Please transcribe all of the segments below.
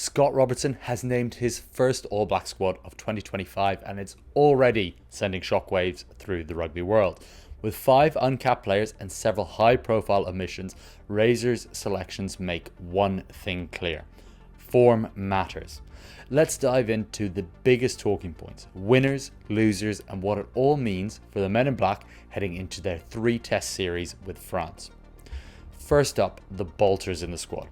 Scott Robertson has named his first All Black squad of 2025 and it's already sending shockwaves through the rugby world. With 5 uncapped players and several high-profile omissions, Razor's selections make one thing clear. Form matters. Let's dive into the biggest talking points, winners, losers, and what it all means for the Men in Black heading into their 3-test series with France. First up, the bolters in the squad.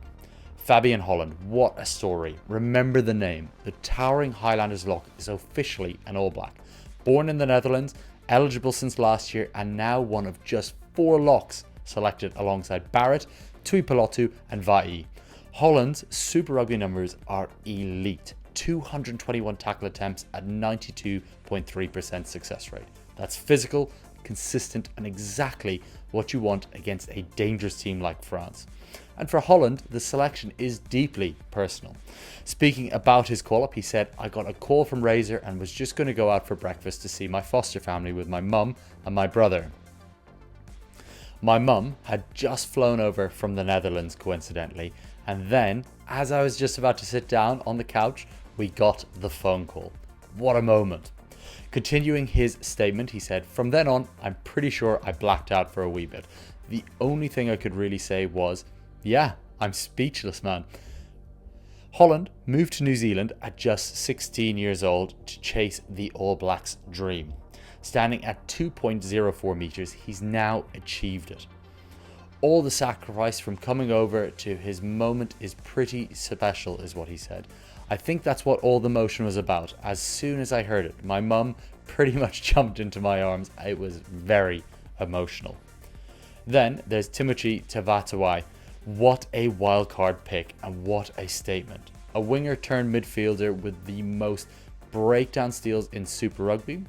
Fabian Holland, what a story. Remember the name. The towering Highlanders lock is officially an All Black. Born in the Netherlands, eligible since last year, and now one of just 4 locks selected alongside Barrett, Tuipulotu and Vai. Holland's Super Rugby numbers are elite. 221 tackle attempts at 92.3% success rate. That's physical, consistent, and exactly what you want against a dangerous team like France. And for Holland, the selection is deeply personal. Speaking about his call-up, he said, "I got a call from Razor and was just going to go out for breakfast to see my foster family with my mum and my brother. My mum had just flown over from the Netherlands, coincidentally, and then, as I was just about to sit down on the couch, we got the phone call." What a moment. Continuing his statement, he said, "From then on, I'm pretty sure I blacked out for a wee bit. The only thing I could really say was, yeah, I'm speechless, man." Holland moved to New Zealand at just 16 years old to chase the All Blacks' dream. Standing at 2.04 meters, he's now achieved it. All the sacrifice from coming over to his moment is pretty special, is what he said. "I think that's what all the motion was about. As soon as I heard it, my mum pretty much jumped into my arms. It was very emotional." Then there's Timoci Tavatavanawai. What a wildcard pick and what a statement. A winger turned midfielder with the most breakdown steals in Super Rugby.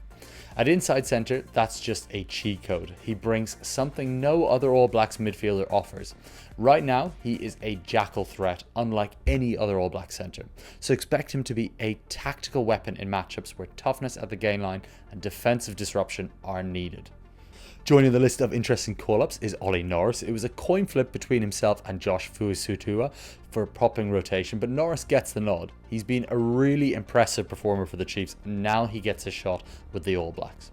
At inside centre, that's just a cheat code. He brings something no other All Blacks midfielder offers. Right now, he is a jackal threat, unlike any other All Black centre. So expect him to be a tactical weapon in matchups where toughness at the gain line and defensive disruption are needed. Joining the list of interesting call-ups is Ollie Norris. It was a coin flip between himself and Josh Fuisutua for propping rotation, but Norris gets the nod. He's been a really impressive performer for the Chiefs, and now he gets a shot with the All Blacks.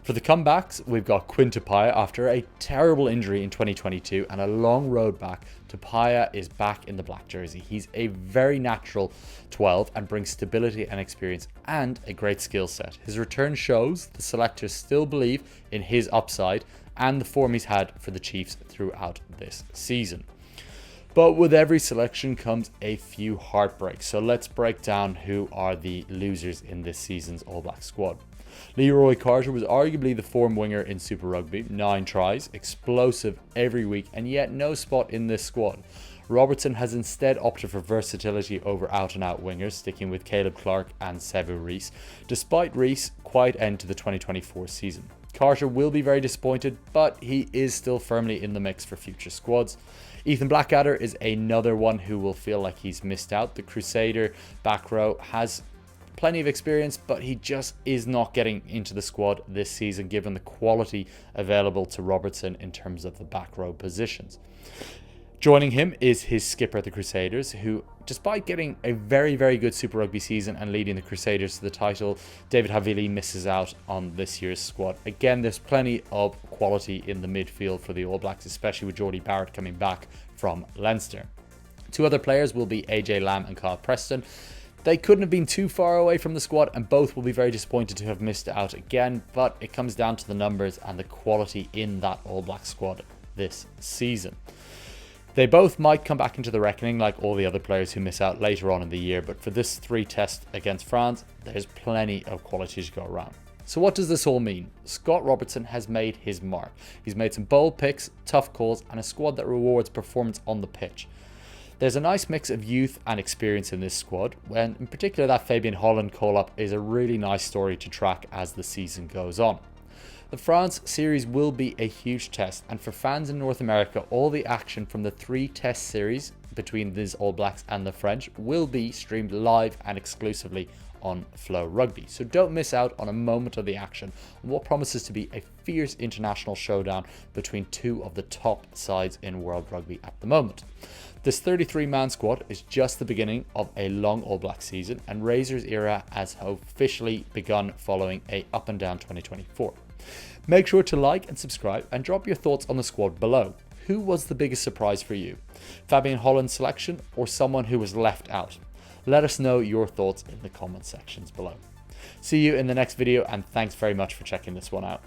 For the comebacks, we've got Quinn Tupaia. After a terrible injury in 2022 and a long road back, Tupaia is back in the black jersey. He's a very natural 12 and brings stability and experience and a great skill set. His return shows the selectors still believe in his upside and the form he's had for the Chiefs throughout this season. But with every selection comes a few heartbreaks. So let's break down who are the losers in this season's All Black squad. Leroy was arguably the form winger in Super Rugby, 9 tries, explosive every week, and yet no spot in this squad. Robertson has instead opted for versatility over out-and-out wingers, sticking with Caleb Clark and Sevu Reece, despite Reece' quiet end to the 2024 season. Carter will be very disappointed, but he is still firmly in the mix for future squads. Ethan Blackadder is another one who will feel like he's missed out. The Crusader back row has plenty of experience, but he just is not getting into the squad this season given the quality available to Robertson in terms of the back row positions. Joining him is his skipper at the Crusaders, who, despite getting a very, very good Super Rugby season and leading the Crusaders to the title, David Havili misses out on this year's squad. Again, there's plenty of quality in the midfield for the All Blacks, especially with Geordie Barrett coming back from Leinster. 2 other players will be AJ Lamb and Kyle Preston. They couldn't have been too far away from the squad, and both will be very disappointed to have missed out again, but it comes down to the numbers and the quality in that All Black squad this season. They both might come back into the reckoning like all the other players who miss out later on in the year, but for this 3 test against France, there's plenty of quality to go around. So what does this all mean? Scott Robertson has made his mark. He's made some bold picks, tough calls, and a squad that rewards performance on the pitch. There's a nice mix of youth and experience in this squad, when in particular that Fabian Holland call-up is a really nice story to track as the season goes on. The France series will be a huge test, and for fans in North America, all the action from the 3-test series between these All Blacks and the French will be streamed live and exclusively on FloRugby. So don't miss out on a moment of the action on what promises to be a fierce international showdown between 2 of the top sides in World Rugby at the moment. This 33-man squad is just the beginning of a long All Black season, and Razor's era has officially begun following a up and down 2024. Make sure to like and subscribe and drop your thoughts on the squad below. Who was the biggest surprise for you? Fabian Holland's selection or someone who was left out? Let us know your thoughts in the comment sections below. See you in the next video, and thanks very much for checking this one out.